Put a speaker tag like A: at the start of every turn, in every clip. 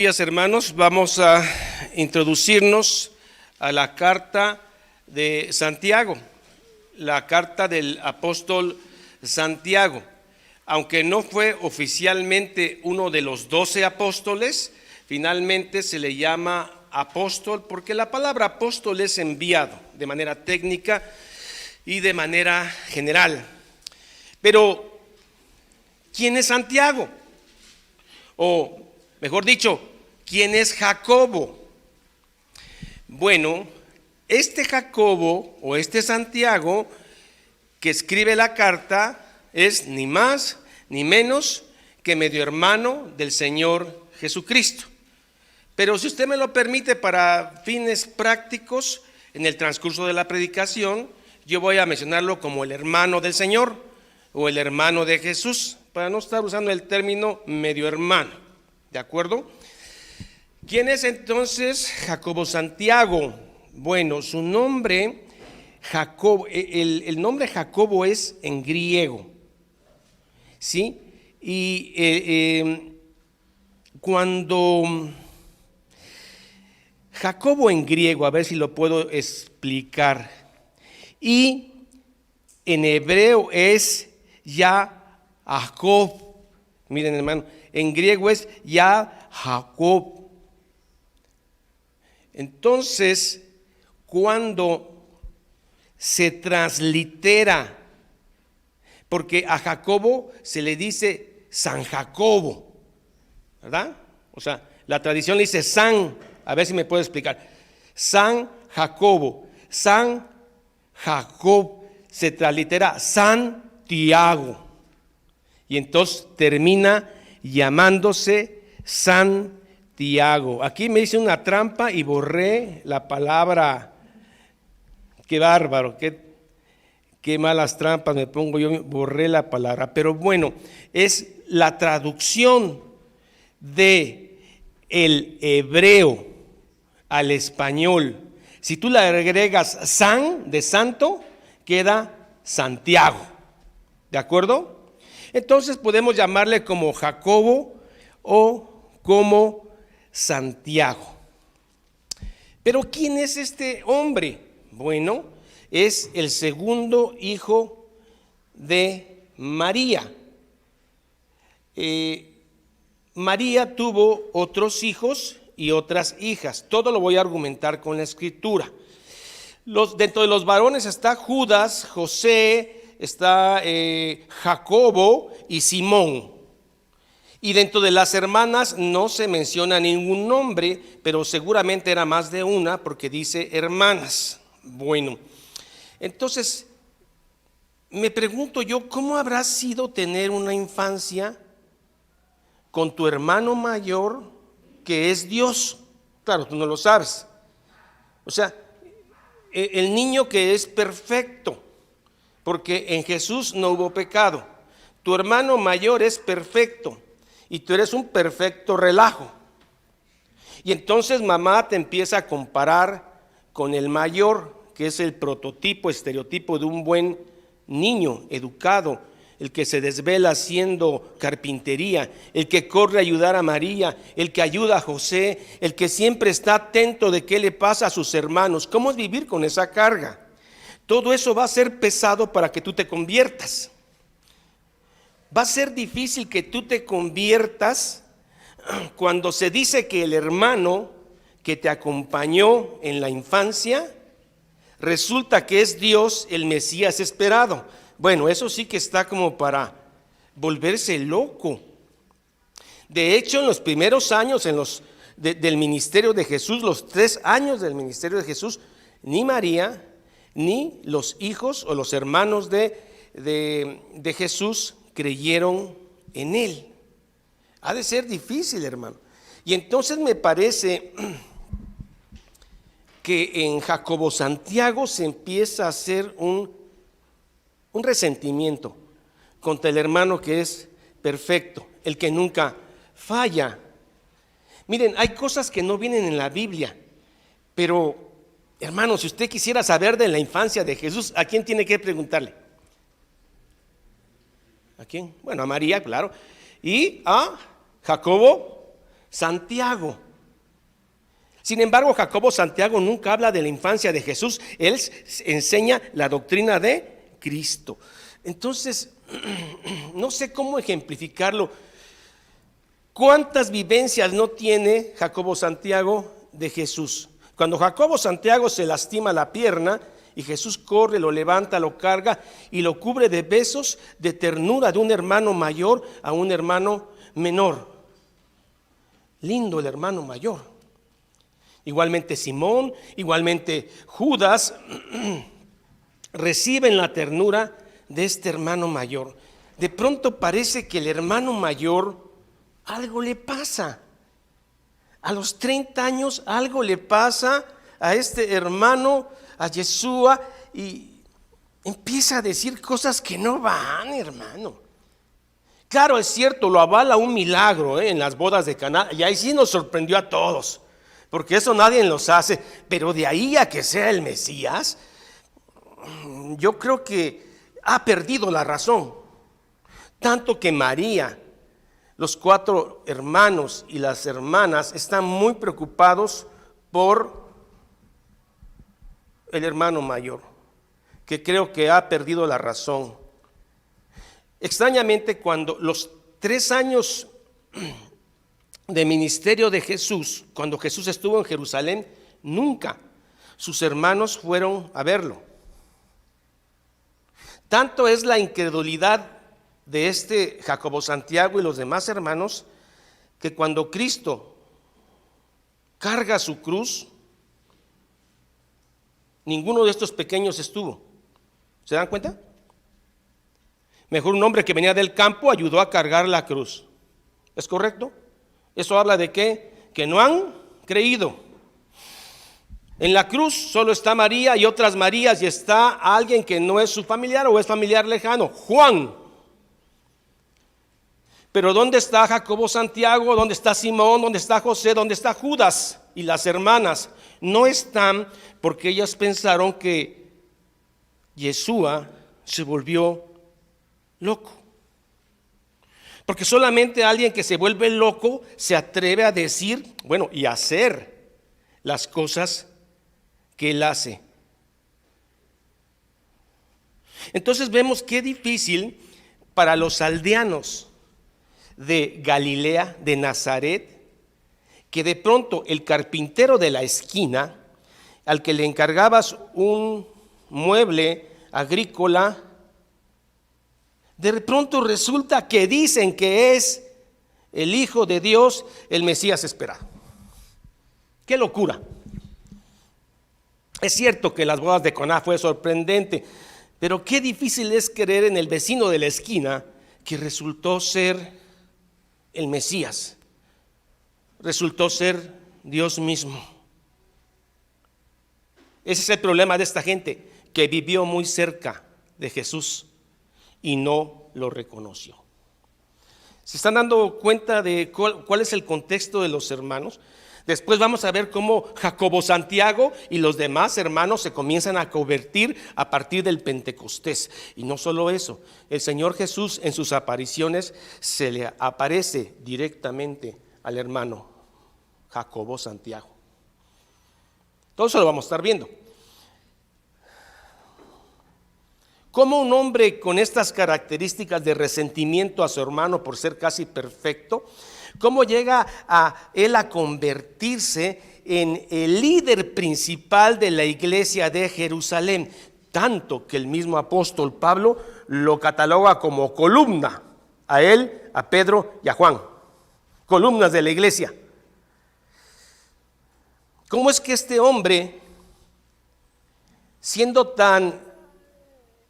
A: Días, hermanos, vamos a introducirnos a la carta de Santiago, la carta del apóstol Santiago. Aunque no fue oficialmente uno de los 12 apóstoles, finalmente se le llama apóstol porque la palabra apóstol es enviado de manera técnica y de manera general. Pero, ¿quién es Santiago? O, mejor dicho, ¿quién es Jacobo? Bueno, este Jacobo o este Santiago que escribe la carta es ni más ni menos que medio hermano del Señor Jesucristo. Pero si usted me lo permite, para fines prácticos, en el transcurso de la predicación, yo voy a mencionarlo como el hermano del Señor o el hermano de Jesús, para no estar usando el término medio hermano. ¿De acuerdo? ¿Quién es entonces Jacobo Santiago? Bueno, su nombre, Jacobo, el nombre Jacobo es en griego, ¿sí? Y cuando Jacobo en griego, a ver si lo puedo explicar, y en hebreo es Jacob. Miren, hermano, en griego es Jacob. Entonces, cuando se translitera, porque a Jacobo se le dice San Jacobo, ¿verdad? O sea, la tradición le dice San, a ver si me puedo explicar. San Jacobo, San Jacob se translitera Santiago. Y entonces termina llamándose Santiago. Aquí me hice una trampa y borré la palabra. Qué bárbaro, qué malas trampas me pongo yo, borré la palabra. Pero bueno, es la traducción de el hebreo al español. Si tú le agregas San de santo, queda Santiago. ¿De acuerdo? Entonces podemos llamarle como Jacobo o como Santiago. Pero ¿quién es este hombre? Bueno, es el segundo hijo de María. María tuvo otros hijos y otras hijas. Todo lo voy a argumentar con la escritura. Dentro de los varones está Judas, José, está Jacobo y Simón. Y dentro de las hermanas no se menciona ningún nombre, pero seguramente era más de una porque dice hermanas. Bueno, entonces me pregunto yo, ¿cómo habrá sido tener una infancia con tu hermano mayor que es Dios? Claro, tú no lo sabes. O sea, el niño que es perfecto, porque en Jesús no hubo pecado. Tu hermano mayor es perfecto y tú eres un perfecto relajo. Y entonces mamá te empieza a comparar con el mayor, que es el prototipo, estereotipo de un buen niño educado, el que se desvela haciendo carpintería, el que corre a ayudar a María, el que ayuda a José, el que siempre está atento de qué le pasa a sus hermanos. ¿Cómo es vivir con esa carga? Todo eso va a ser pesado para que tú te conviertas. Va a ser difícil que tú te conviertas cuando se dice que el hermano que te acompañó en la infancia resulta que es Dios, el Mesías esperado. Bueno, eso sí que está como para volverse loco. De hecho, en los primeros años del ministerio de Jesús, los 3 años del ministerio de Jesús, ni María ni los hijos o los hermanos de Jesús creyeron en él. Ha de ser difícil, hermano. Y entonces me parece que en Jacobo Santiago se empieza a hacer un resentimiento contra el hermano que es perfecto, el que nunca falla. Miren, hay cosas que no vienen en la Biblia, pero hermano, si usted quisiera saber de la infancia de Jesús, ¿a quién tiene que preguntarle? ¿A quién? Bueno, a María, claro. Y a Jacobo Santiago. Sin embargo, Jacobo Santiago nunca habla de la infancia de Jesús. Él enseña la doctrina de Cristo. Entonces, no sé cómo ejemplificarlo. ¿Cuántas vivencias no tiene Jacobo Santiago de Jesús? Cuando Jacobo Santiago se lastima la pierna y Jesús corre, lo levanta, lo carga y lo cubre de besos, de ternura de un hermano mayor a un hermano menor. Lindo el hermano mayor. Igualmente Simón, igualmente Judas reciben la ternura de este hermano mayor. De pronto parece que el hermano mayor algo le pasa. A los 30 años algo le pasa a este hermano, a Yeshua, y empieza a decir cosas que no van, hermano. Claro, es cierto, lo avala un milagro en las bodas de Caná, y ahí sí nos sorprendió a todos, porque eso nadie los hace, pero de ahí a que sea el Mesías, yo creo que ha perdido la razón. Tanto que María, los 4 hermanos y las hermanas están muy preocupados por el hermano mayor, que creo que ha perdido la razón. Extrañamente, cuando los 3 años de ministerio de Jesús, cuando Jesús estuvo en Jerusalén, nunca sus hermanos fueron a verlo. Tanto es la incredulidad de este Jacobo Santiago y los demás hermanos, que cuando Cristo carga su cruz, ninguno de estos pequeños estuvo. ¿Se dan cuenta? Mejor un hombre que venía del campo ayudó a cargar la cruz. ¿Es correcto? Eso habla de ¿qué? Que no han creído. En la cruz solo está María y otras Marías, y está alguien que no es su familiar o es familiar lejano, Juan. Pero ¿dónde está Jacobo Santiago? ¿Dónde está Simón? ¿Dónde está José? ¿Dónde está Judas? Y las hermanas no están porque ellas pensaron que Yeshua se volvió loco. Porque solamente alguien que se vuelve loco se atreve a decir, bueno, y a hacer las cosas que él hace. Entonces vemos qué difícil para los aldeanos de Galilea, de Nazaret, que de pronto el carpintero de la esquina, al que le encargabas un mueble agrícola, de pronto resulta que dicen que es el Hijo de Dios, el Mesías esperado. ¡Qué locura! Es cierto que las bodas de Caná fue sorprendente, pero qué difícil es creer en el vecino de la esquina que resultó ser el Mesías, resultó ser Dios mismo. Ese es el problema de esta gente, que vivió muy cerca de Jesús y no lo reconoció. ¿Se están dando cuenta de cuál es el contexto de los hermanos? Después vamos a ver cómo Jacobo Santiago y los demás hermanos se comienzan a convertir a partir del Pentecostés. Y no solo eso, el Señor Jesús en sus apariciones se le aparece directamente al hermano Jacobo Santiago. Todo eso lo vamos a estar viendo. ¿Cómo un hombre con estas características de resentimiento a su hermano por ser casi perfecto, cómo llega a él a convertirse en el líder principal de la iglesia de Jerusalén? Tanto que el mismo apóstol Pablo lo cataloga como columna, a él, a Pedro y a Juan, columnas de la iglesia. ¿Cómo es que este hombre, siendo tan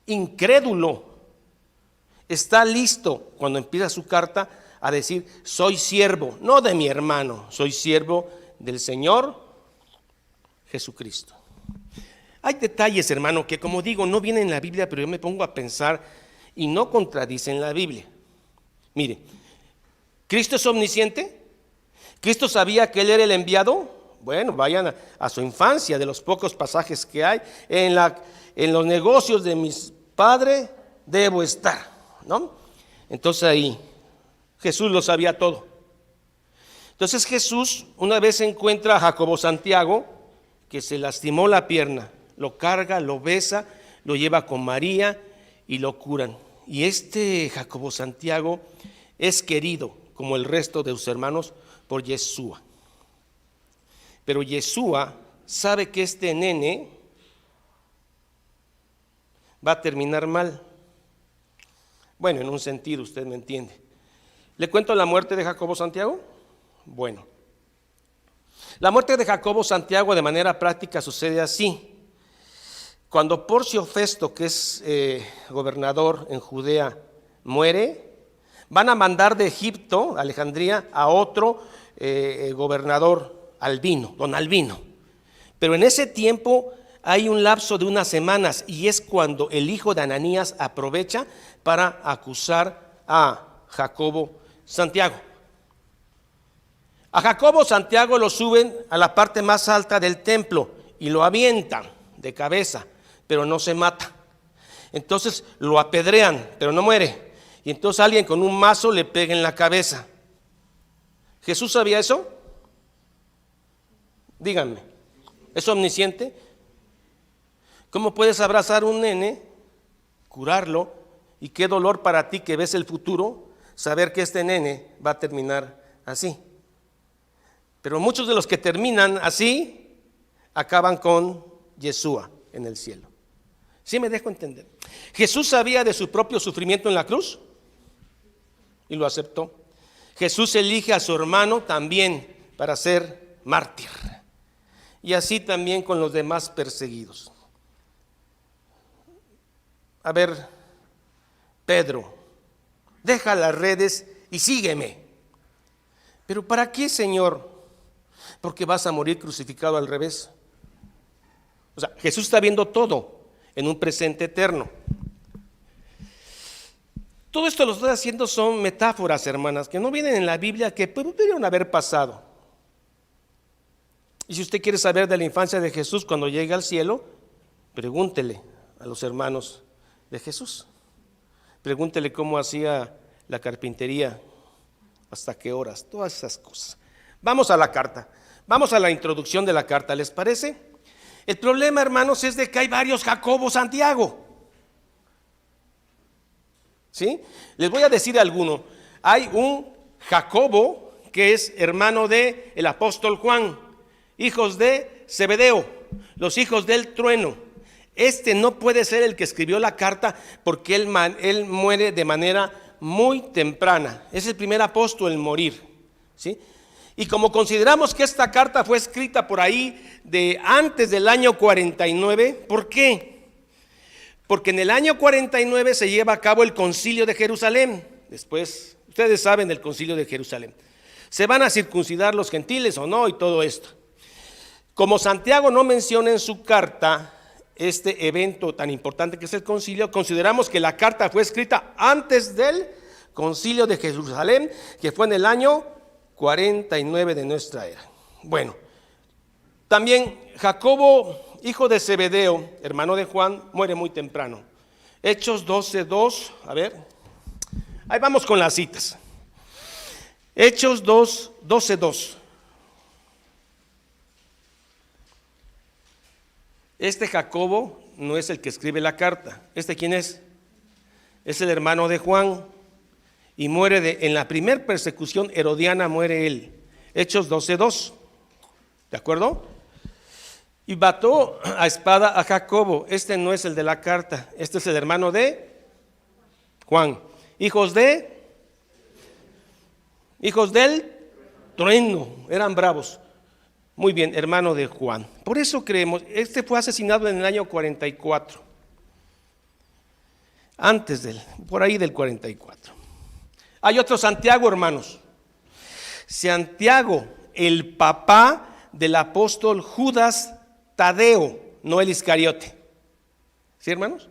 A: incrédulo, está listo cuando empieza su carta a decir: soy siervo, no de mi hermano, soy siervo del Señor Jesucristo? Hay detalles, hermano, que como digo, no vienen en la Biblia, pero yo me pongo a pensar y no contradicen la Biblia. Mire, ¿Cristo es omnisciente? ¿Cristo sabía que Él era el enviado? Bueno, vayan a su infancia, de los pocos pasajes que hay. En los negocios de mis padres debo estar, ¿no? Entonces ahí Jesús lo sabía todo. Entonces Jesús una vez encuentra a Jacobo Santiago, que se lastimó la pierna, lo carga, lo besa, lo lleva con María y lo curan. Y este Jacobo Santiago es querido, como el resto de sus hermanos, por Yeshua. Pero Yeshua sabe que este nene va a terminar mal. Bueno, en un sentido, usted me entiende. ¿Le cuento la muerte de Jacobo Santiago? Bueno, la muerte de Jacobo Santiago de manera práctica sucede así. Cuando Porcio Festo, que es gobernador en Judea, muere, van a mandar de Egipto, Alejandría, a otro gobernador, Albino, don Albino. Pero en ese tiempo hay un lapso de unas semanas y es cuando el hijo de Ananías aprovecha para acusar a Jacobo Santiago. A Jacobo Santiago lo suben a la parte más alta del templo y lo avientan de cabeza, pero no se mata. Entonces lo apedrean, pero no muere. Y entonces alguien con un mazo le pega en la cabeza. ¿Jesús sabía eso? Díganme, ¿es omnisciente? ¿Cómo puedes abrazar a un nene, curarlo, y qué dolor para ti que ves el futuro, saber que este nene va a terminar así? Pero muchos de los que terminan así, acaban con Yeshua en el cielo. ¿Sí me dejo entender? Jesús sabía de su propio sufrimiento en la cruz y lo aceptó. Jesús elige a su hermano también para ser mártir. Y así también con los demás perseguidos. A ver, Pedro, deja las redes y sígueme. ¿Pero para qué, Señor? Porque vas a morir crucificado al revés. O sea, Jesús está viendo todo en un presente eterno. Todo esto lo estoy haciendo son metáforas, hermanas, que no vienen en la Biblia, que pudieron haber pasado. Y si usted quiere saber de la infancia de Jesús cuando llegue al cielo, pregúntele a los hermanos de Jesús. Pregúntele cómo hacía la carpintería, hasta qué horas, todas esas cosas. Vamos a la carta, vamos a la introducción de la carta, ¿les parece? El problema, hermanos, es de que hay varios Jacobo Santiago. ¿Sí? Les voy a decir alguno. Hay un Jacobo que es hermano de el apóstol Juan, hijos de Zebedeo, los hijos del trueno. Este no puede ser el que escribió la carta porque él muere de manera muy temprana. Es el primer apóstol en morir, ¿sí? Y como consideramos que esta carta fue escrita por ahí de antes del año 49, ¿por qué? Porque en el año 49 se lleva a cabo el concilio de Jerusalén. Después, ustedes saben del concilio de Jerusalén. ¿Se van a circuncidar los gentiles o no? Y todo esto. Como Santiago no menciona en su carta este evento tan importante que es el concilio, consideramos que la carta fue escrita antes del concilio de Jerusalén, que fue en el año 49 de nuestra era. Bueno, también Jacobo, hijo de Zebedeo, hermano de Juan, muere muy temprano. Hechos 12:2, a ver, ahí vamos con las citas. Hechos 12:2. Este Jacobo no es el que escribe la carta. ¿Este quién es? Es el hermano de Juan. Y muere en la primer persecución herodiana, muere él. Hechos 12:2. ¿De acuerdo? Y mató a espada a Jacobo. Este no es el de la carta. Este es el hermano de Juan. Hijos del trueno. Eran bravos. Muy bien, hermano de Juan. Por eso creemos, este fue asesinado en el año 44. Antes por ahí del 44. Hay otro Santiago, hermanos. Santiago, el papá del apóstol Judas Tadeo, no el Iscariote. ¿Sí, hermanos?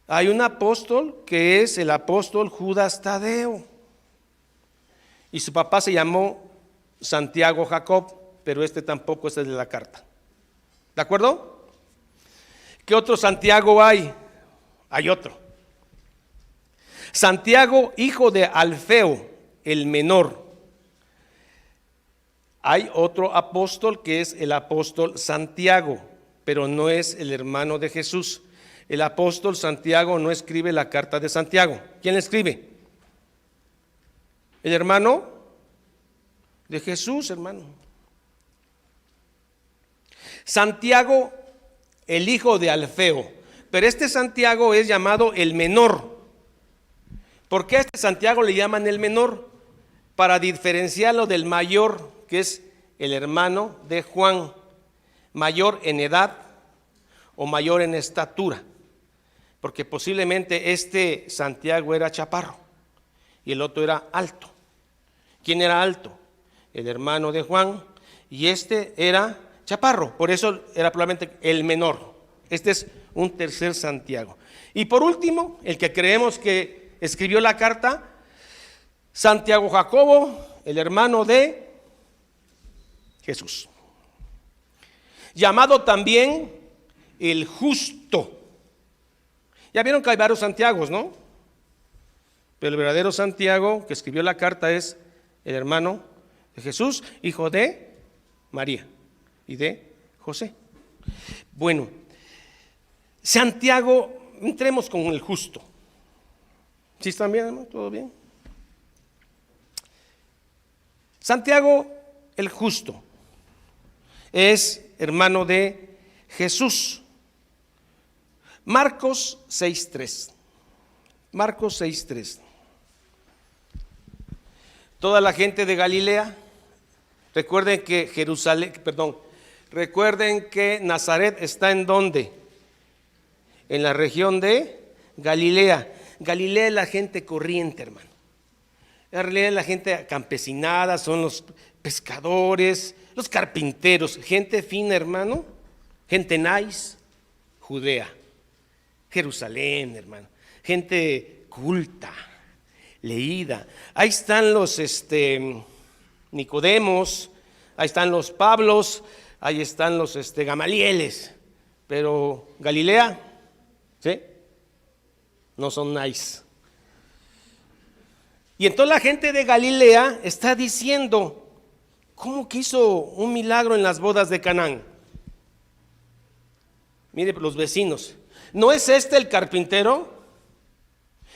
A: Hay un apóstol que es el apóstol Judas Tadeo. Y su papá se llamó Santiago Jacob, pero este tampoco es el de la carta. ¿De acuerdo? ¿Qué otro Santiago hay? Hay otro. Santiago, hijo de Alfeo, el menor. Hay otro apóstol que es el apóstol Santiago, pero no es el hermano de Jesús. El apóstol Santiago no escribe la carta de Santiago. ¿Quién la escribe? El hermano de Jesús, hermano. Santiago, el hijo de Alfeo. Pero este Santiago es llamado el menor. ¿Por qué a este Santiago le llaman el menor? Para diferenciarlo del mayor, que es el hermano de Juan, mayor en edad o mayor en estatura, porque posiblemente este Santiago era chaparro y el otro era alto. ¿Quién era alto? El hermano de Juan, y este era chaparro, por eso era probablemente el menor. Este es un tercer Santiago. Y por último, el que creemos que escribió la carta, Santiago Jacobo, el hermano de Jesús, llamado también el justo. Ya vieron que hay varios Santiagos, ¿no? Pero el verdadero Santiago que escribió la carta es el hermano de Jesús, hijo de María y de José. Bueno, Santiago, entremos con el justo. ¿Sí están bien, hermano? ¿Todo bien? Santiago el justo es hermano de Jesús. Marcos 6:3. Marcos 6:3. Toda la gente de Galilea, recuerden que Nazaret está ¿en dónde? En la región de Galilea. Galilea es la gente corriente, hermano. En realidad es la gente campesinada, son los pescadores, los carpinteros, gente fina, hermano, gente nice. Judea, Jerusalén, hermano, gente culta, leída. Ahí están los Nicodemos, ahí están los Pablos, ahí están los Gamalieles. Pero Galilea, ¿sí? No son nice. Y entonces la gente de Galilea está diciendo, ¿cómo que hizo un milagro en las bodas de Canaán? Mire los vecinos, ¿no es este el carpintero?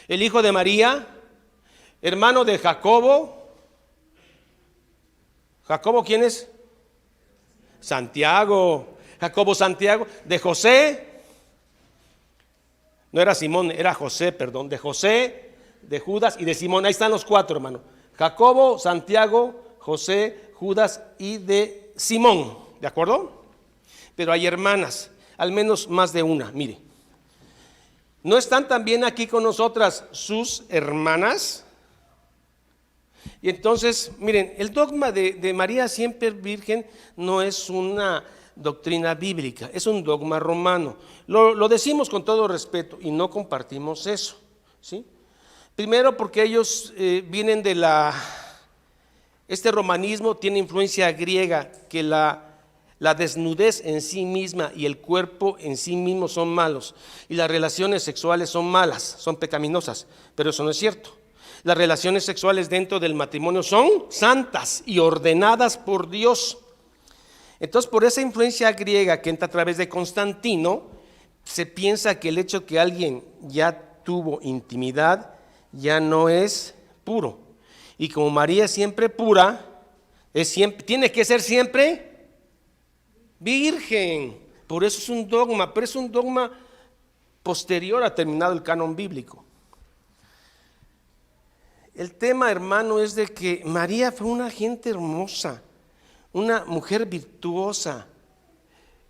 A: El hijo de María, hermano de Jacobo. ¿Jacobo quién es? Santiago. Jacobo, Santiago, de José. No era Simón, era José, perdón, de José, de Judas y de Simón. Ahí están los cuatro, hermano. Jacobo, Santiago, José, Judas y de Simón. ¿De acuerdo? Pero hay hermanas, al menos más de una. Mire, ¿no están también aquí con nosotras sus hermanas? Y entonces, miren, el dogma de María siempre virgen no es una doctrina bíblica, es un dogma romano. Lo decimos con todo respeto y no compartimos eso, ¿sí? Primero porque ellos vienen de este romanismo tiene influencia griega, que la desnudez en sí misma y el cuerpo en sí mismo son malos, y las relaciones sexuales son malas, son pecaminosas, pero eso no es cierto. Las relaciones sexuales dentro del matrimonio son santas y ordenadas por Dios. Entonces, por esa influencia griega que entra a través de Constantino, se piensa que el hecho que alguien ya tuvo intimidad ya no es puro. Y como María es siempre pura, tiene que ser siempre virgen. Por eso es un dogma, pero es un dogma posterior a terminado el canon bíblico. El tema, hermano, es de que María fue una gente hermosa, una mujer virtuosa,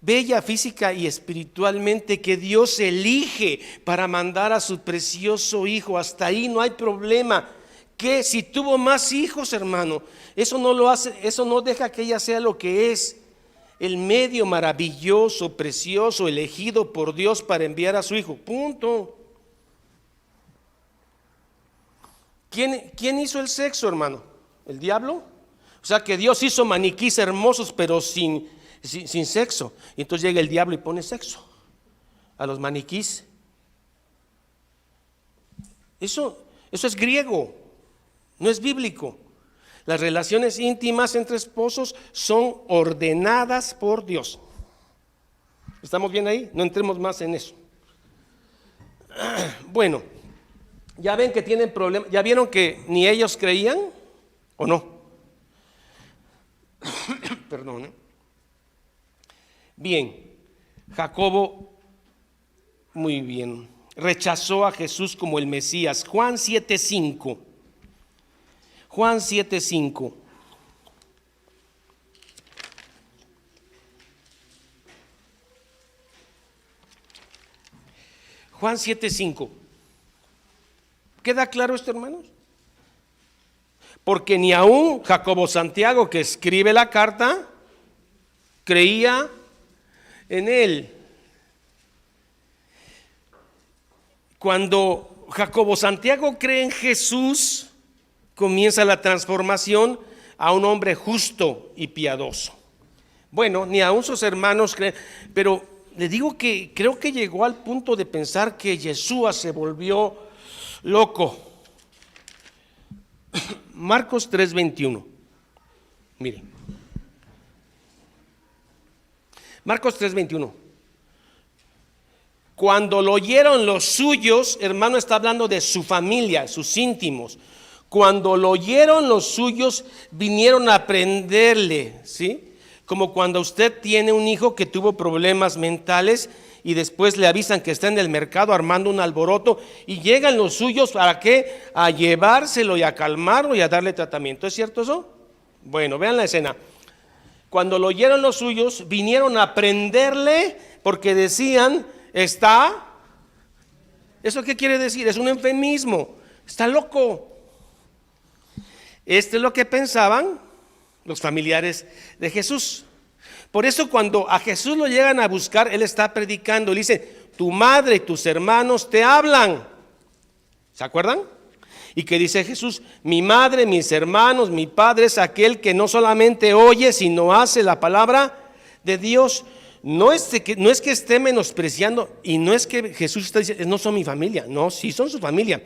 A: bella física y espiritualmente, que Dios elige para mandar a su precioso hijo. Hasta ahí no hay problema. Que si tuvo más hijos, hermano, eso no lo hace, eso no deja que ella sea lo que es, el medio maravilloso, precioso, elegido por Dios para enviar a su hijo. Punto. ¿Quién hizo el sexo, hermano? ¿El diablo? O sea que Dios hizo maniquís hermosos pero sin sexo. Y entonces llega el diablo y pone sexo a los maniquís. Eso es griego, no es bíblico. Las relaciones íntimas entre esposos son ordenadas por Dios. ¿Estamos bien ahí? No entremos más en eso. Bueno, ya ven que tienen problemas. ¿Ya vieron que ni ellos creían o no? Perdón. Bien, Jacobo, muy bien, rechazó a Jesús como el Mesías. Juan 7:5. Juan 7:5. Juan 7:5. ¿Queda claro esto, hermanos? Porque ni aún Jacobo Santiago, que escribe la carta, creía en él. Cuando Jacobo Santiago cree en Jesús, comienza la transformación a un hombre justo y piadoso. Bueno, ni aún sus hermanos creen, pero le digo que creo que llegó al punto de pensar que Yeshua se volvió loco. Marcos 3:21. Miren. Marcos 3:21. Cuando lo oyeron los suyos, hermano, está hablando de su familia, sus íntimos. Cuando lo oyeron los suyos, vinieron a prenderle, ¿sí? Como cuando usted tiene un hijo que tuvo problemas mentales y después le avisan que está en el mercado armando un alboroto y llegan los suyos, ¿para qué? A llevárselo y a calmarlo y a darle tratamiento. ¿Es cierto eso? Bueno, vean la escena. Cuando lo oyeron los suyos, vinieron a prenderle porque decían, está, ¿eso qué quiere decir? Es un eufemismo, está loco. Esto es lo que pensaban los familiares de Jesús. Por eso cuando a Jesús lo llegan a buscar, Él está predicando. Él dice, tu madre y tus hermanos te hablan. ¿Se acuerdan? Y que dice Jesús, mi madre, mis hermanos, mi padre es aquel que no solamente oye, sino hace la palabra de Dios. No es que esté menospreciando, y no es que Jesús está diciendo, no son mi familia. No, sí son su familia,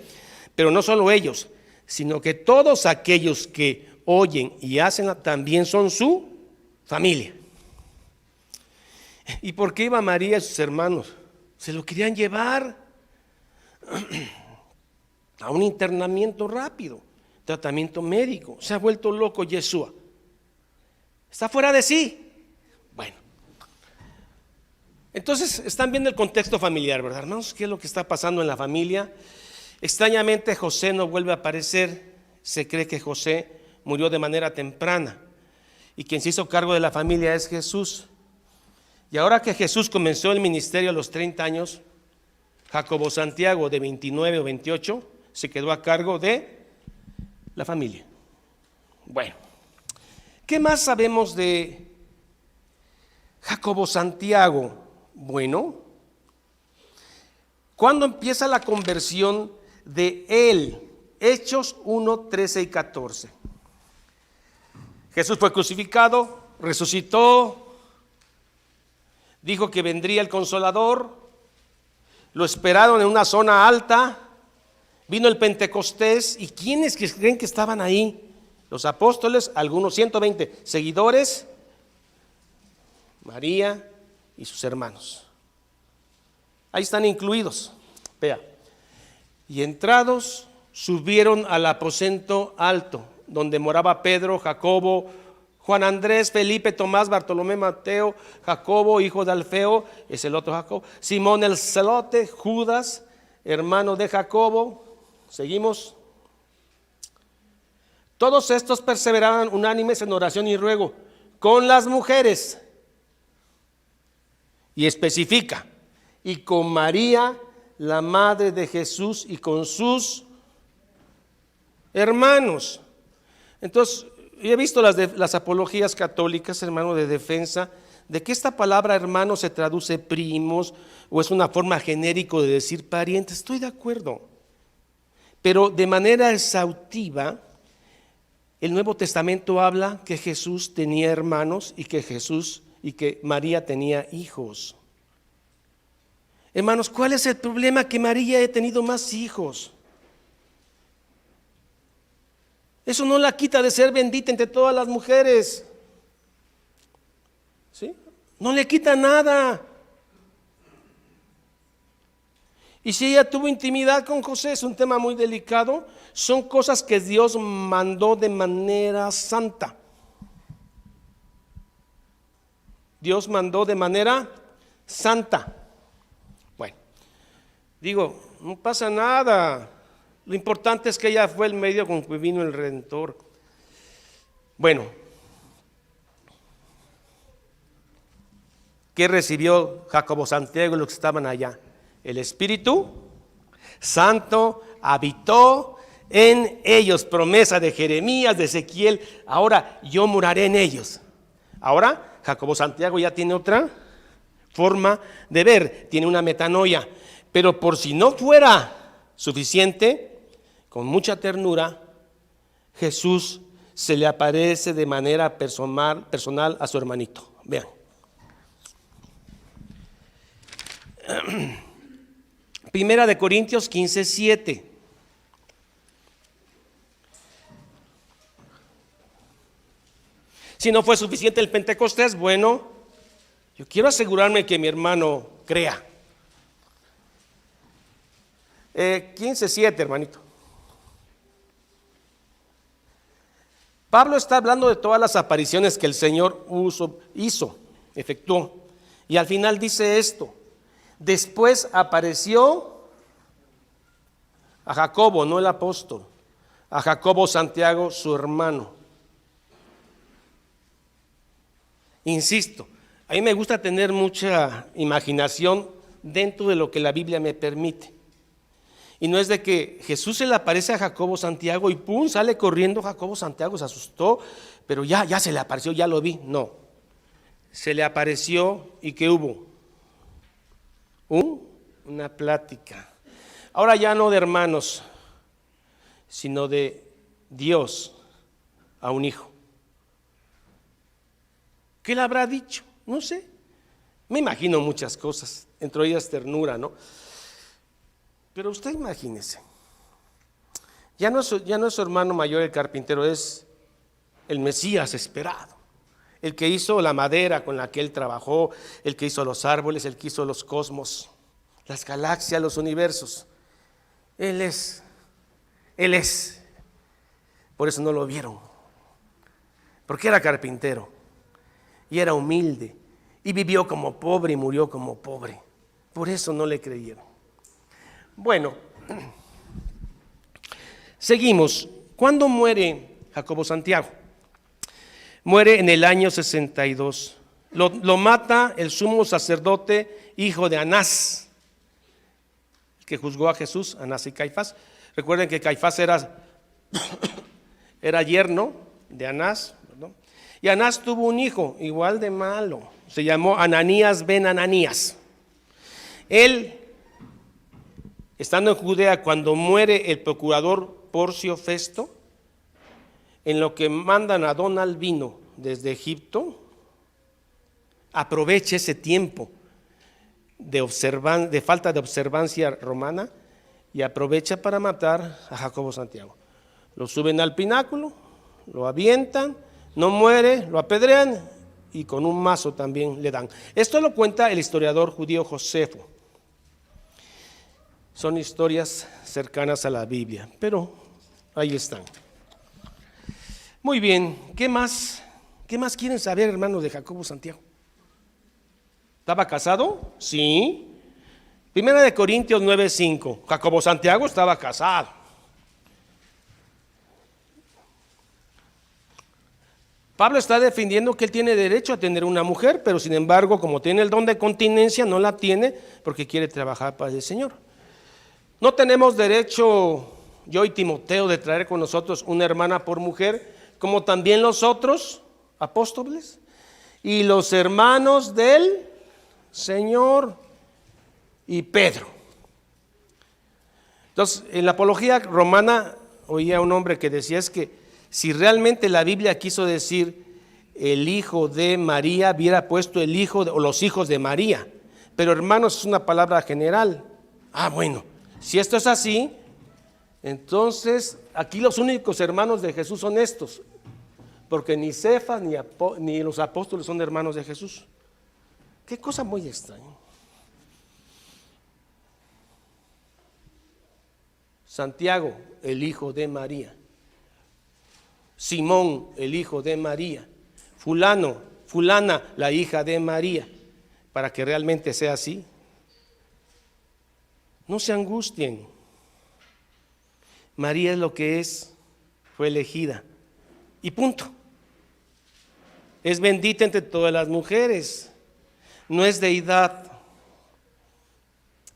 A: pero no solo ellos, sino que todos aquellos que oyen y hacen también son su familia. ¿Y por qué iba María y sus hermanos? Se lo querían llevar a un internamiento rápido, tratamiento médico. Se ha vuelto loco Yeshua. Está fuera de sí. Bueno, entonces están viendo el contexto familiar, ¿verdad, hermanos? ¿Qué es lo que está pasando en la familia? Extrañamente José no vuelve a aparecer. Se cree que José murió de manera temprana y quien se hizo cargo de la familia es Jesús. Y ahora que Jesús comenzó el ministerio a los 30 años, Jacobo Santiago, de 29 o 28, se quedó a cargo de la familia. Bueno, ¿qué más sabemos de Jacobo Santiago? Bueno, ¿cuándo empieza la conversión de él? Hechos 1, 13 y 14. Jesús fue crucificado, resucitó, dijo que vendría el Consolador, lo esperaron en una zona alta, vino el Pentecostés. ¿Y quiénes que creen que estaban ahí? Los apóstoles, algunos 120 seguidores, María y sus hermanos. Ahí están incluidos. Vea. Y entrados, subieron al aposento alto, donde moraba Pedro, Jacobo, Juan Andrés, Felipe, Tomás, Bartolomé, Mateo, Jacobo, hijo de Alfeo, es el otro Jacobo, Simón el Celote, Judas, hermano de Jacobo. Seguimos. Todos estos perseveraban unánimes en oración y ruego con las mujeres. Y especifica, y con María, la madre de Jesús, y con sus hermanos. Entonces, yo he visto las apologías católicas, hermano, de defensa, de que esta palabra hermano se traduce primos, o es una forma genérico de decir parientes. Estoy de acuerdo, pero de manera exhaustiva, el Nuevo Testamento habla que Jesús tenía hermanos y que María tenía hijos. Hermanos, ¿cuál es el problema? Que María haya tenido más hijos. Eso no la quita de ser bendita entre todas las mujeres. ¿Sí? No le quita nada. Y si ella tuvo intimidad con José, es un tema muy delicado, son cosas que Dios mandó de manera santa. Dios mandó de manera santa. Bueno, digo, no pasa nada. Lo importante es que ella fue el medio con que vino el Redentor. Bueno, ¿qué recibió Jacobo, Santiago y los que estaban allá? El Espíritu Santo habitó en ellos, promesa de Jeremías, de Ezequiel. Ahora yo moraré en ellos. Ahora Jacobo Santiago ya tiene otra forma de ver, tiene una metanoia. Pero por si no fuera suficiente, con mucha ternura, Jesús se le aparece de manera personal a su hermanito. Vean. Primera de Corintios 15:7. Si no fue suficiente el Pentecostés, bueno, yo quiero asegurarme que mi hermano crea. 15:7, hermanito. Pablo está hablando de todas las apariciones que el Señor efectuó. Y al final dice esto: después apareció a Jacobo, no el apóstol, a Jacobo Santiago, su hermano. Insisto, a mí me gusta tener mucha imaginación dentro de lo que la Biblia me permite. Y no es de que Jesús se le aparece a Jacobo Santiago y pum, sale corriendo Jacobo Santiago, se asustó, pero ya se le apareció, ya lo vi. No, se le apareció y ¿qué hubo? Una plática. Ahora ya no de hermanos, sino de Dios a un hijo. ¿Qué le habrá dicho? No sé. Me imagino muchas cosas, entre ellas ternura, ¿no? Pero usted imagínese, ya no es su hermano mayor el carpintero, es el Mesías esperado, el que hizo la madera con la que él trabajó, el que hizo los árboles, el que hizo los cosmos, las galaxias, los universos. Él es. Por eso no lo vieron, porque era carpintero y era humilde y vivió como pobre y murió como pobre. Por eso no le creyeron. Bueno, seguimos. ¿Cuándo muere Jacobo Santiago? Muere en el año 62. Lo mata el sumo sacerdote, hijo de Anás, que juzgó a Jesús, Anás y Caifás. Recuerden que Caifás era yerno de Anás, ¿no? Y Anás tuvo un hijo igual de malo, se llamó Ananías ben Ananías. Él, estando en Judea, cuando muere el procurador Porcio Festo, en lo que mandan a don Albino desde Egipto, aprovecha ese tiempo de falta de observancia romana y aprovecha para matar a Jacobo Santiago. Lo suben al pináculo, lo avientan, no muere, lo apedrean y con un mazo también le dan. Esto lo cuenta el historiador judío Josefo. Son historias cercanas a la Biblia, pero ahí están. Muy bien, ¿qué más quieren saber, hermanos, de Jacobo Santiago? ¿Estaba casado? Sí. Primera de Corintios 9:5. Jacobo Santiago estaba casado. Pablo está defendiendo que él tiene derecho a tener una mujer, pero sin embargo, como tiene el don de continencia, no la tiene porque quiere trabajar para el Señor. No tenemos derecho, yo y Timoteo, de traer con nosotros una hermana por mujer, como también los otros apóstoles y los hermanos del Señor y Pedro. Entonces, en la apología romana oía un hombre que decía es que si realmente la Biblia quiso decir el hijo de María, hubiera puesto el hijo o los hijos de María. Pero hermanos, es una palabra general. Bueno, si esto es así, Entonces, aquí los únicos hermanos de Jesús son estos, porque ni Cefas ni los apóstoles son hermanos de Jesús. Qué cosa muy extraña. Santiago, el hijo de María. Simón, el hijo de María. Fulana, la hija de María. Para que realmente sea así. No se angustien. María es lo que es, fue elegida. Y punto. Es bendita entre todas las mujeres. No es deidad.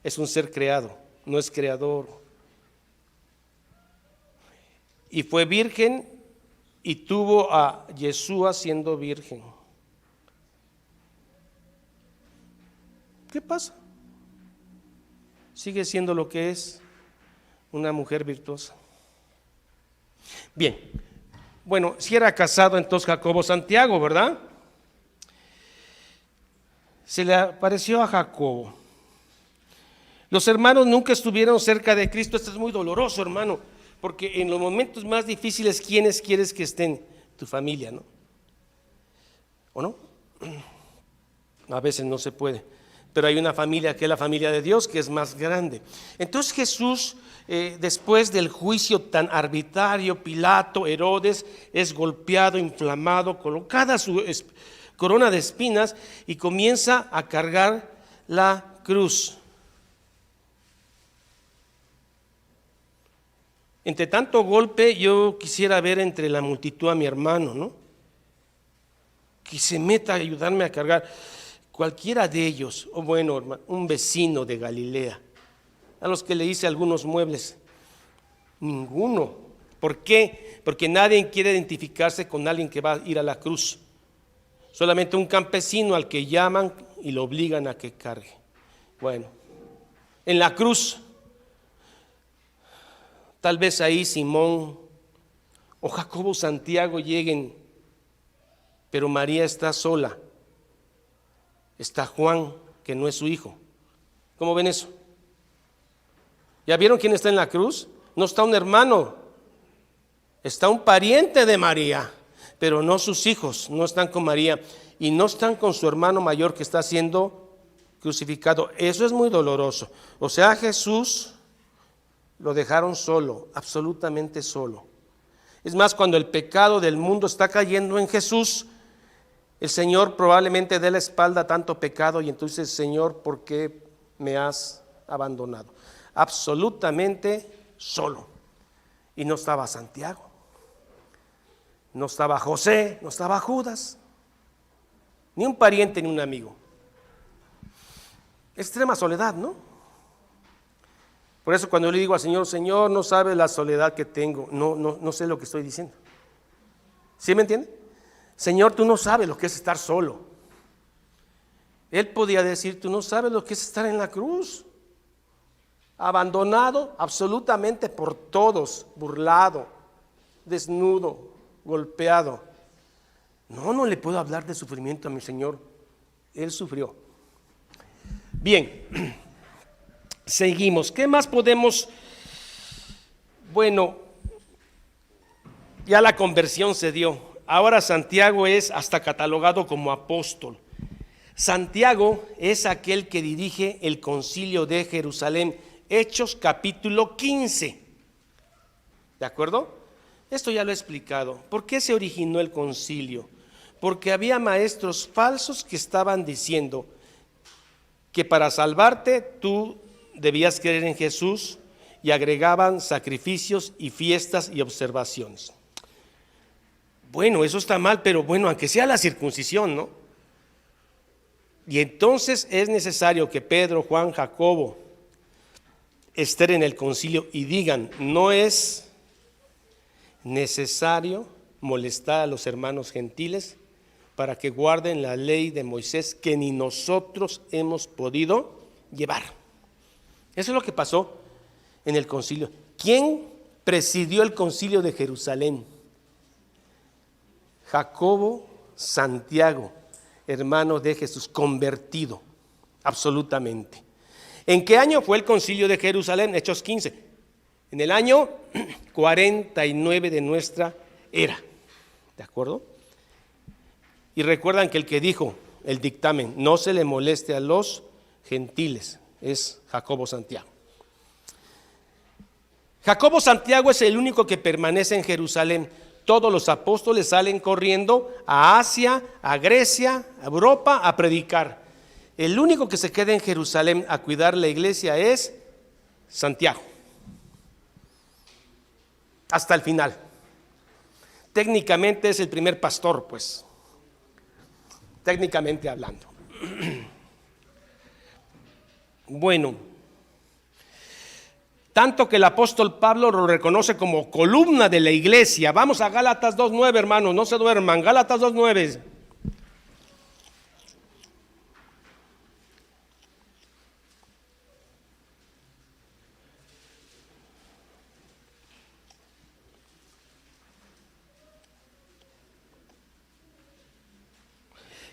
A: Es un ser creado, no es creador. Y fue virgen y tuvo a Yeshua siendo virgen. ¿Qué pasa? Sigue siendo lo que es, una mujer virtuosa. Bien, bueno, si era casado entonces Jacobo Santiago, ¿verdad? Se le apareció a Jacobo. Los hermanos nunca estuvieron cerca de Cristo. Esto es muy doloroso, hermano, porque en los momentos más difíciles, ¿quiénes quieres que estén? Tu familia, ¿no? ¿O no? A veces no se puede, pero hay una familia que es la familia de Dios, que es más grande. Entonces Jesús, después del juicio tan arbitrario, Pilato, Herodes, es golpeado, inflamado, colocada su corona de espinas y comienza a cargar la cruz. Entre tanto golpe, yo quisiera ver entre la multitud a mi hermano, ¿no? Que se meta a ayudarme a cargar. Cualquiera de ellos, o bueno, hermano, un vecino de Galilea, a los que le hice algunos muebles. Ninguno. ¿Por qué? Porque nadie quiere identificarse con alguien que va a ir a la cruz. Solamente un campesino al que llaman y lo obligan a que cargue. Bueno, en la cruz, tal vez ahí Simón o Jacobo Santiago lleguen, pero María está sola. Está Juan, que no es su hijo. ¿Cómo ven eso? ¿Ya vieron quién está en la cruz? No está un hermano, está un pariente de María, pero no sus hijos, no están con María y no están con su hermano mayor que está siendo crucificado. Eso es muy doloroso. O sea, Jesús lo dejaron solo, absolutamente solo. Es más, cuando el pecado del mundo está cayendo en Jesús, el Señor probablemente dé la espalda a tanto pecado y entonces, Señor, ¿por qué me has abandonado? Absolutamente solo. Y no estaba Santiago, no estaba José, no estaba Judas, ni un pariente ni un amigo. Extrema soledad, ¿no? Por eso cuando le digo al Señor, Señor, no sabe la soledad que tengo, no sé lo que estoy diciendo. ¿Sí me entiende? Señor, tú no sabes lo que es estar solo. Él podía decir, tú no sabes lo que es estar en la cruz, abandonado absolutamente por todos, burlado, desnudo, golpeado. No le puedo hablar de sufrimiento a mi Señor. Él sufrió. Bien, seguimos. ¿Qué más podemos? Bueno, ya la conversión se dio. Ahora Santiago es hasta catalogado como apóstol. Santiago es aquel que dirige el concilio de Jerusalén, Hechos capítulo 15. ¿De acuerdo? Esto ya lo he explicado. ¿Por qué se originó el concilio? Porque había maestros falsos que estaban diciendo que para salvarte tú debías creer en Jesús y agregaban sacrificios y fiestas y observaciones. Bueno, eso está mal, pero bueno, aunque sea la circuncisión, ¿no? Y entonces es necesario que Pedro, Juan, Jacobo estén en el concilio y digan, no es necesario molestar a los hermanos gentiles para que guarden la ley de Moisés que ni nosotros hemos podido llevar. Eso es lo que pasó en el concilio. ¿Quién presidió el concilio de Jerusalén? Jacobo Santiago, hermano de Jesús, convertido, absolutamente. ¿En qué año fue el concilio de Jerusalén? Hechos 15. en el año 49 de nuestra era. ¿De acuerdo? Y recuerdan que el que dijo el dictamen, no se le moleste a los gentiles, es Jacobo Santiago. Jacobo Santiago es el único que permanece en Jerusalén. Todos los apóstoles salen corriendo a Asia, a Grecia, a Europa a predicar. El único que se queda en Jerusalén a cuidar la iglesia es Santiago. Hasta el final. Técnicamente es el primer pastor, pues. Técnicamente hablando. Bueno, tanto que el apóstol Pablo lo reconoce como columna de la iglesia. Vamos a Gálatas 2:9, hermanos, no se duerman. Gálatas 2:9.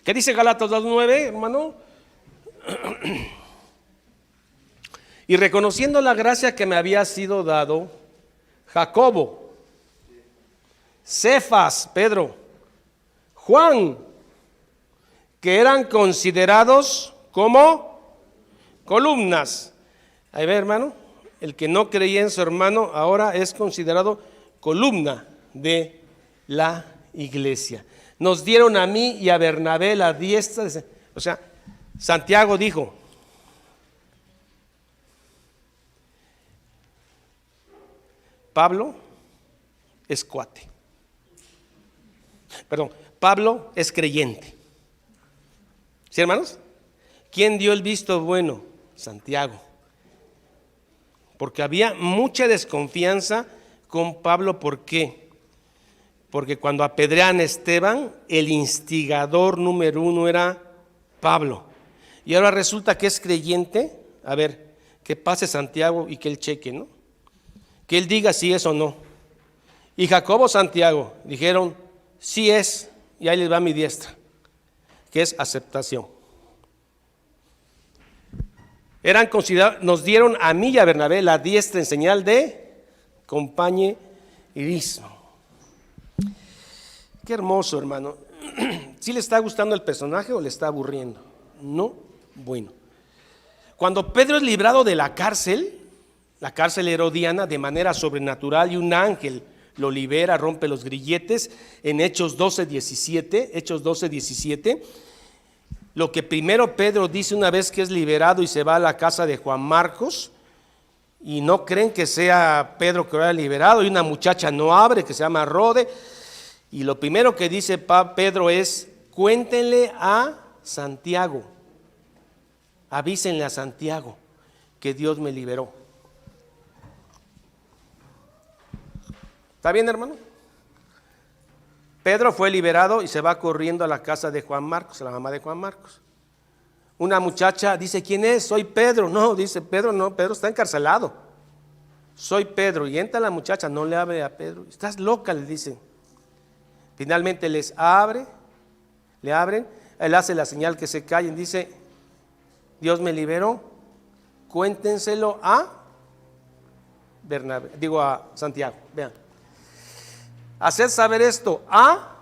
A: ¿Qué dice Gálatas 2:9, hermano? Y reconociendo la gracia que me había sido dado, Jacobo, Cefas, Pedro, Juan, que eran considerados como columnas. Ahí ve, hermano, el que no creía en su hermano ahora es considerado columna de la iglesia. Nos dieron a mí y a Bernabé la diestra. O sea, Santiago dijo, Pablo es cuate. Perdón, Pablo es creyente. ¿Sí, hermanos? ¿Quién dio el visto bueno? Santiago. Porque había mucha desconfianza con Pablo. ¿Por qué? Porque cuando apedrean a Esteban, el instigador número uno era Pablo. Y ahora resulta que es creyente. A ver, que pase Santiago y que él cheque, ¿no? Que él diga si es o no. Y Jacobo, Santiago dijeron, sí es, y ahí les va mi diestra, que es aceptación. Eran considerados, nos dieron a mí y a Bernabé la diestra en señal de compañerismo. Qué hermoso, hermano. ¿Sí le está gustando el personaje o le está aburriendo? No, bueno. Cuando Pedro es librado de la cárcel herodiana, de manera sobrenatural, y un ángel lo libera, rompe los grilletes, en Hechos 12:17, lo que primero Pedro dice una vez que es liberado y se va a la casa de Juan Marcos, y no creen que sea Pedro que lo haya liberado, y una muchacha no abre, que se llama Rode, y lo primero que dice Pedro es, cuéntenle a Santiago, avísenle a Santiago que Dios me liberó. ¿Está bien, hermano? Pedro fue liberado y se va corriendo a la casa de Juan Marcos, a la mamá de Juan Marcos. Una muchacha dice, ¿quién es? Soy Pedro. No, dice Pedro, no, Pedro está encarcelado. Soy Pedro. Y entra la muchacha, no le abre a Pedro. Estás loca, le dicen. Finalmente le abren, él hace la señal que se callen, dice, Dios me liberó, cuéntenselo a Bernabé, a Santiago, vean. Haced saber esto a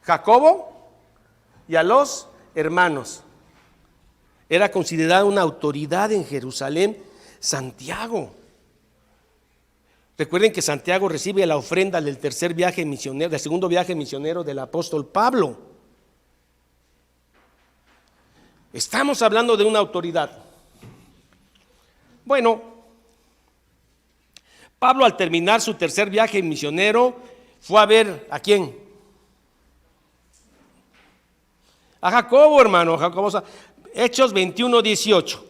A: Jacobo y a los hermanos. Era considerado una autoridad en Jerusalén, Santiago. Recuerden que Santiago recibe la ofrenda del tercer viaje misionero, del segundo viaje misionero del apóstol Pablo. Estamos hablando de una autoridad. Bueno, Pablo al terminar su tercer viaje misionero fue a ver ¿a quién? A Jacobo, hermano. Jacobo, Hechos 21:18.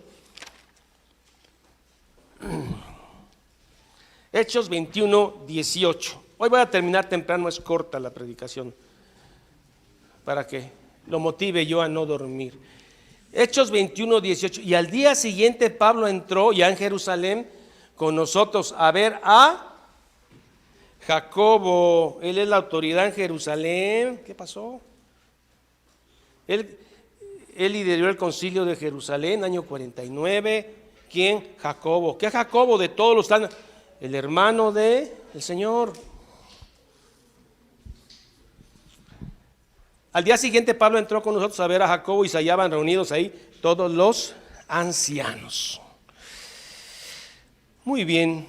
A: Hechos 21:18. Hoy voy a terminar temprano, es corta la predicación, para que lo motive yo a no dormir. Hechos 21:18. Y al día siguiente Pablo entró ya en Jerusalén con nosotros a ver a Jacobo. Él es la autoridad en Jerusalén. ¿Qué pasó? Él lideró el concilio de Jerusalén, año 49. ¿Quién? Jacobo. ¿Qué Jacobo? De todos los el hermano del Señor. Al día siguiente Pablo entró con nosotros a ver a Jacobo y se hallaban reunidos ahí todos los ancianos. Muy bien.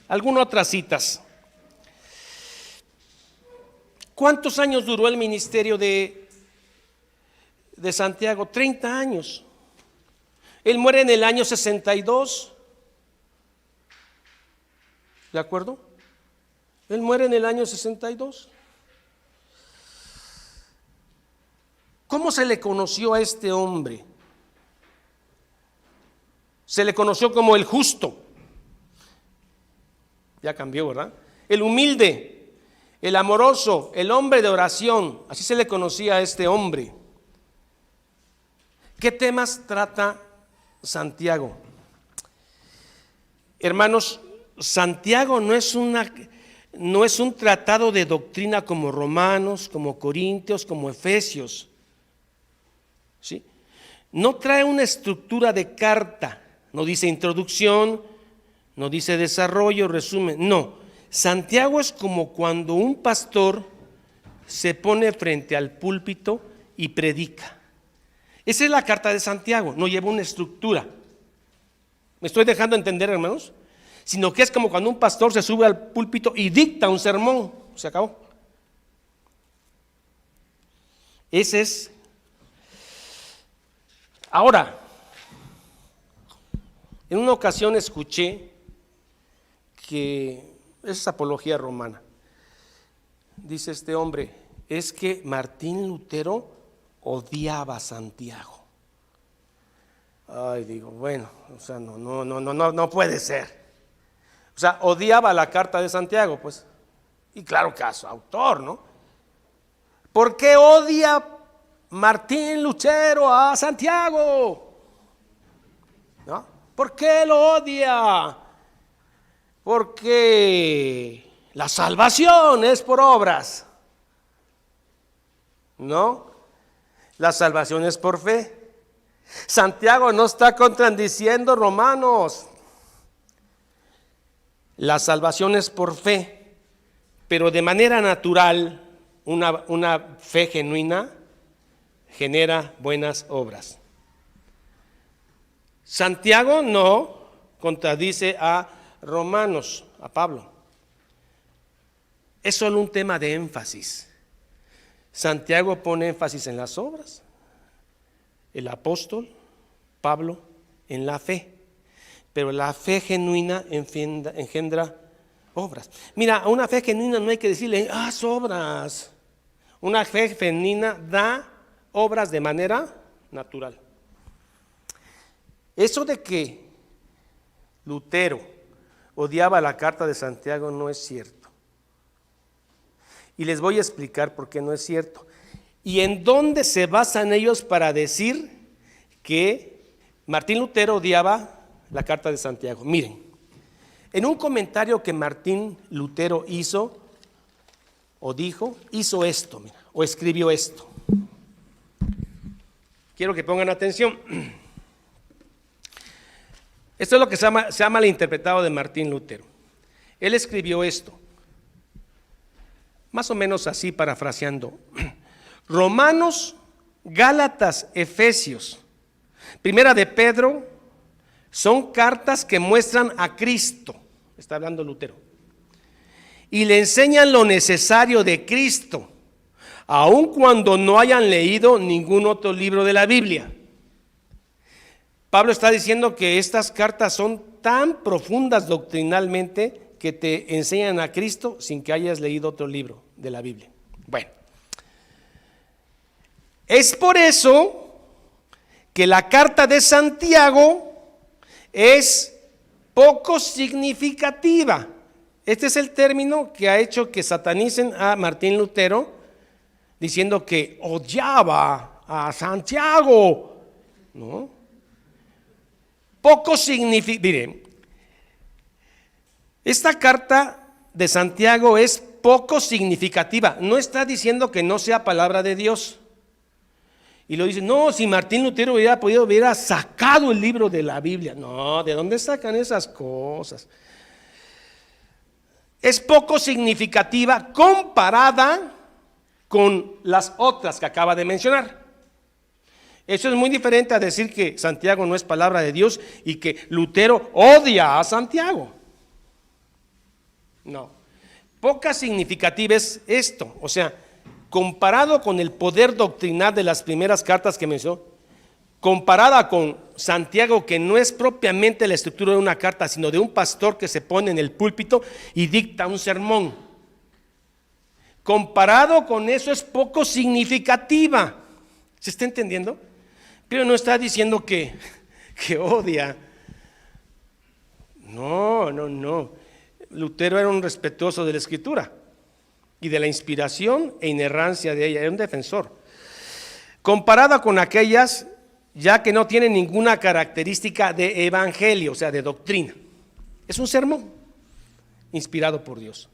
A: Algunas otras citas. ¿Cuántos años duró el ministerio de Santiago? 30 años. Él muere en el año 62. ¿De acuerdo? Él muere en el año 62. ¿Cómo se le conoció a este hombre? Se le conoció como el justo. Ya cambió, ¿verdad? El humilde, el amoroso, el hombre de oración. Así se le conocía a este hombre. ¿Qué temas trata Santiago? Hermanos, Santiago no es un tratado de doctrina como Romanos, como Corintios, como Efesios. ¿Sí? No trae una estructura de carta. No dice introducción, no dice desarrollo, resumen. No, Santiago es como cuando un pastor se pone frente al púlpito y predica. Esa es la carta de Santiago, no lleva una estructura. ¿Me estoy dejando entender, hermanos? Sino que es como cuando un pastor se sube al púlpito y dicta un sermón. Se acabó. Ese es. Ahora, en una ocasión escuché que es apología romana. Dice este hombre, es que Martín Lutero odiaba a Santiago. Ay, digo, bueno, o sea, no puede ser. O sea, odiaba la carta de Santiago, pues. Y claro que a su autor, ¿no? ¿Por qué odia Martín Lutero a Santiago? ¿No? ¿Por qué lo odia? Porque la salvación es por obras. ¿No? La salvación es por fe. Santiago no está contradiciendo Romanos. La salvación es por fe, pero de manera natural, una fe genuina genera buenas obras. Santiago no contradice a Romanos, a Pablo. Es solo un tema de énfasis. Santiago pone énfasis en las obras, el apóstol Pablo en la fe, pero la fe genuina engendra obras. Mira, a una fe genuina no hay que decirle, haz obras. Una fe genuina da obras de manera natural. Eso de que Lutero odiaba la carta de Santiago no es cierto. Y les voy a explicar por qué no es cierto. ¿Y en dónde se basan ellos para decir que Martín Lutero odiaba la carta de Santiago? Miren, en un comentario que Martín Lutero hizo, o dijo, hizo esto, mira, o escribió esto. Quiero que pongan atención. Esto es lo que se ha malinterpretado de Martín Lutero. Él escribió esto, más o menos así, parafraseando. Romanos, Gálatas, Efesios, Primera de Pedro, son cartas que muestran a Cristo, está hablando Lutero, y le enseñan lo necesario de Cristo, aun cuando no hayan leído ningún otro libro de la Biblia. Pablo está diciendo que estas cartas son tan profundas doctrinalmente que te enseñan a Cristo sin que hayas leído otro libro de la Biblia. Bueno, es por eso que la carta de Santiago es poco significativa. Este es el término que ha hecho que satanicen a Martín Lutero, diciendo que odiaba a Santiago, ¿no? Poco significa. Miren, esta carta de Santiago es poco significativa. No está diciendo que no sea palabra de Dios. Y lo dicen, no, si Martín Lutero hubiera sacado el libro de la Biblia. No, ¿de dónde sacan esas cosas? Es poco significativa comparada con las otras que acaba de mencionar. Eso es muy diferente a decir que Santiago no es palabra de Dios y que Lutero odia a Santiago. No, poca significativa es esto, o sea, comparado con el poder doctrinal de las primeras cartas que mencionó, comparada con Santiago, que no es propiamente la estructura de una carta, sino de un pastor que se pone en el púlpito y dicta un sermón. Comparado con eso es poco significativa. ¿Se está entendiendo? Pero no está diciendo que odia. No. Lutero era un respetuoso de la Escritura y de la inspiración e inerrancia de ella, era un defensor. Comparada con aquellas, ya que no tienen ninguna característica de evangelio, o sea, de doctrina. Es un sermón inspirado por Dios.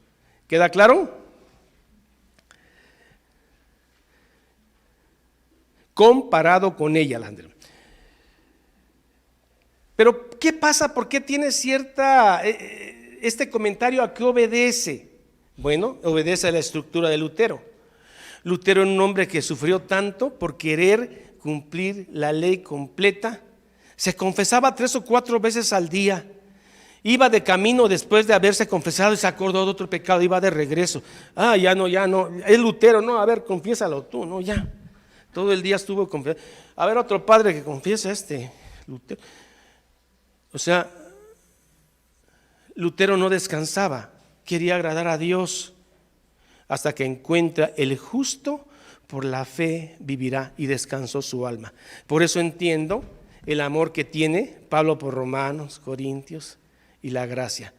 A: ¿Queda claro? Comparado con ella, Landry. Pero, ¿qué pasa? ¿Por qué tiene este comentario a qué obedece? Bueno, obedece a la estructura de Lutero. Lutero era un hombre que sufrió tanto por querer cumplir la ley completa. Se confesaba 3 o 4 veces al día. Iba de camino después de haberse confesado y se acordó de otro pecado, iba de regreso. Ya no. Es Lutero, no, a ver, confiésalo tú, no, ya. Todo el día estuvo confesando. A ver, otro padre que confiesa Lutero. O sea, Lutero no descansaba, quería agradar a Dios hasta que encuentra el justo por la fe vivirá, y descansó su alma. Por eso entiendo el amor que tiene Pablo por Romanos, Corintios y la gracia.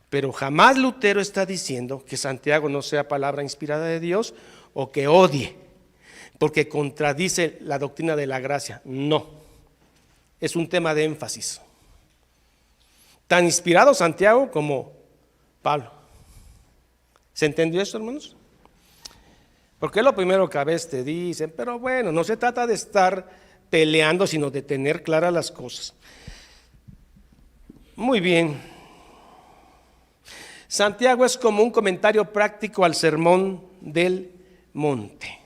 A: Pero jamás Lutero está diciendo que Santiago no sea palabra inspirada de Dios o que odie, porque contradice la doctrina de la gracia. No, es un tema de énfasis. Tan inspirado Santiago como Pablo. ¿Se entendió esto, hermanos? Porque es lo primero que a veces te dicen, pero bueno, no se trata de estar peleando, sino de tener claras las cosas. Muy bien. Santiago es como un comentario práctico al sermón del monte.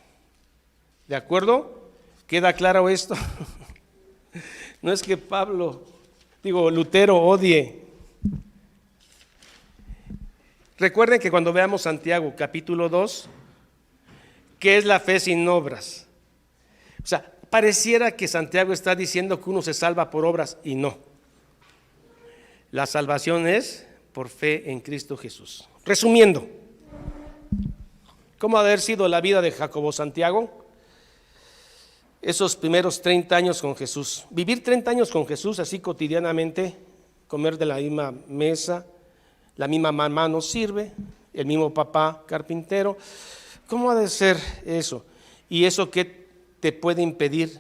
A: ¿De acuerdo? ¿Queda claro esto? No es que Lutero odie. Recuerden que cuando veamos Santiago capítulo 2, ¿qué es la fe sin obras? O sea, pareciera que Santiago está diciendo que uno se salva por obras y no. La salvación es por fe en Cristo Jesús. Resumiendo, ¿cómo ha de haber sido la vida de Jacobo Santiago? Esos primeros 30 años con Jesús, vivir 30 años con Jesús así cotidianamente, comer de la misma mesa, la misma mamá nos sirve, el mismo papá carpintero. ¿Cómo ha de ser eso? ¿Y eso qué te puede impedir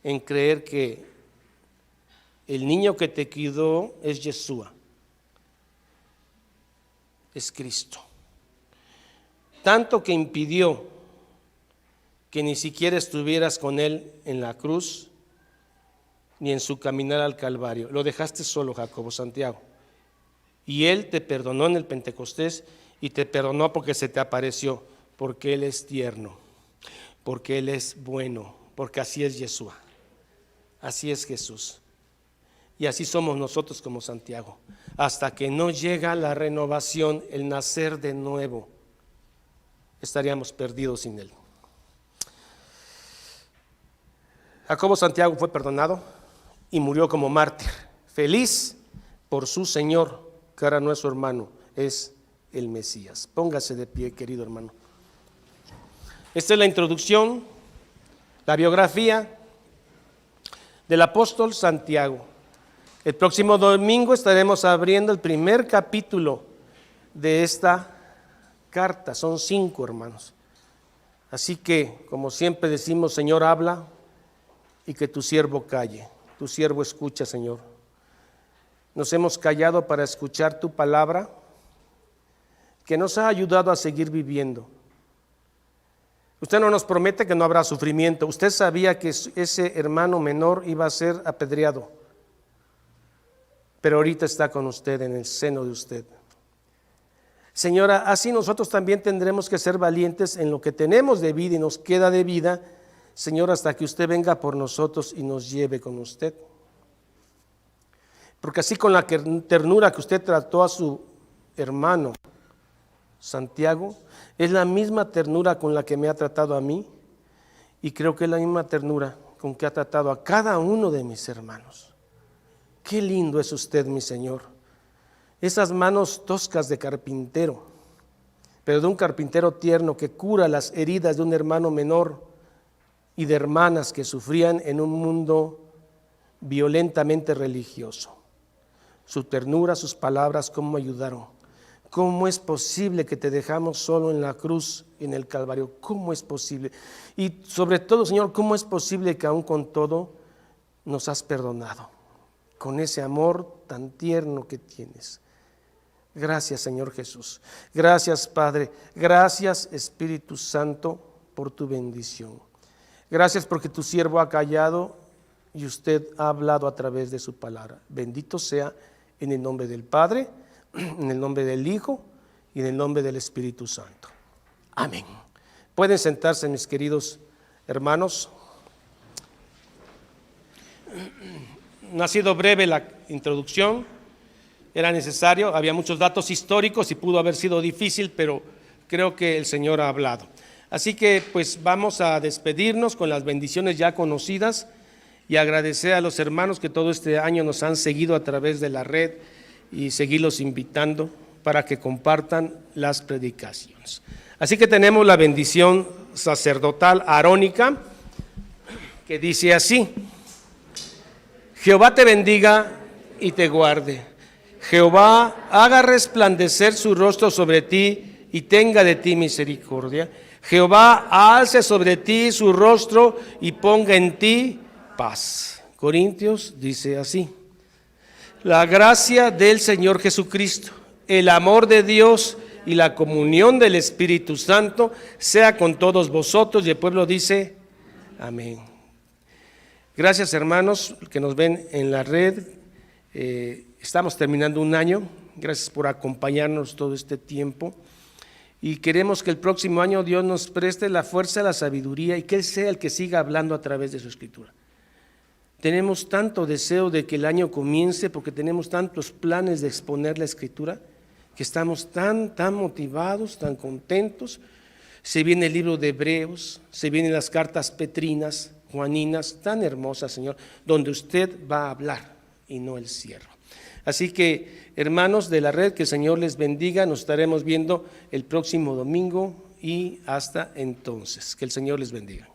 A: en creer que el niño que te cuidó es Yeshua? Es Cristo. Tanto que impidió que ni siquiera estuvieras con Él en la cruz, ni en su caminar al Calvario. Lo dejaste solo, Jacobo Santiago. Y Él te perdonó en el Pentecostés, y te perdonó porque se te apareció, porque Él es tierno, porque Él es bueno, porque así es Yeshua, así es Jesús. Y así somos nosotros como Santiago. Hasta que no llega la renovación, el nacer de nuevo, estaríamos perdidos sin Él. Jacobo Santiago fue perdonado y murió como mártir, feliz por su Señor, que ahora no es su hermano, es el Mesías. Póngase de pie, querido hermano. Esta es la introducción, la biografía del apóstol Santiago. El próximo domingo estaremos abriendo el primer capítulo de esta carta. Son 5, hermanos. Así que, como siempre decimos, Señor, habla y que tu siervo calle. Tu siervo escucha, Señor. Nos hemos callado para escuchar tu palabra, que nos ha ayudado a seguir viviendo. Usted no nos promete que no habrá sufrimiento. Usted sabía que ese hermano menor iba a ser apedreado, pero ahorita está con usted, en el seno de usted. Señora, así nosotros también tendremos que ser valientes en lo que tenemos de vida y nos queda de vida, Señor, hasta que usted venga por nosotros y nos lleve con usted. Porque así con la ternura que usted trató a su hermano Santiago, es la misma ternura con la que me ha tratado a mí, y creo que es la misma ternura con que ha tratado a cada uno de mis hermanos. Qué lindo es usted, mi Señor. Esas manos toscas de carpintero, pero de un carpintero tierno que cura las heridas de un hermano menor y de hermanas que sufrían en un mundo violentamente religioso. Su ternura, sus palabras, cómo ayudaron. ¿Cómo es posible que te dejamos solo en la cruz, en el Calvario? ¿Cómo es posible? Y sobre todo, Señor, ¿cómo es posible que aún con todo nos has perdonado? Con ese amor tan tierno que tienes. Gracias, Señor Jesús. Gracias, Padre. Gracias, Espíritu Santo, por tu bendición. Gracias porque tu siervo ha callado y usted ha hablado a través de su palabra. Bendito sea en el nombre del Padre, en el nombre del Hijo y en el nombre del Espíritu Santo. Amén. Pueden sentarse, mis queridos hermanos. No ha sido breve la introducción, era necesario, había muchos datos históricos y pudo haber sido difícil, pero creo que el Señor ha hablado. Así que pues vamos a despedirnos con las bendiciones ya conocidas y agradecer a los hermanos que todo este año nos han seguido a través de la red y seguirlos invitando para que compartan las predicaciones. Así que tenemos la bendición sacerdotal arónica que dice así: Jehová te bendiga y te guarde. Jehová haga resplandecer su rostro sobre ti y tenga de ti misericordia. Jehová alce sobre ti su rostro y ponga en ti paz. Corintios dice así: la gracia del Señor Jesucristo, el amor de Dios y la comunión del Espíritu Santo sea con todos vosotros. Y el pueblo dice amén. Gracias, hermanos que nos ven en la red. Estamos terminando un año. Gracias por acompañarnos todo este tiempo. Y queremos que el próximo año Dios nos preste la fuerza, la sabiduría y que Él sea el que siga hablando a través de su Escritura. Tenemos tanto deseo de que el año comience porque tenemos tantos planes de exponer la Escritura que estamos tan motivados, tan contentos. Se viene el libro de Hebreos, se vienen las cartas petrinas, juaninas, tan hermosas, Señor, donde usted va a hablar y no el cierre. Así que, hermanos de la red, que el Señor les bendiga. Nos estaremos viendo el próximo domingo y hasta entonces. Que el Señor les bendiga.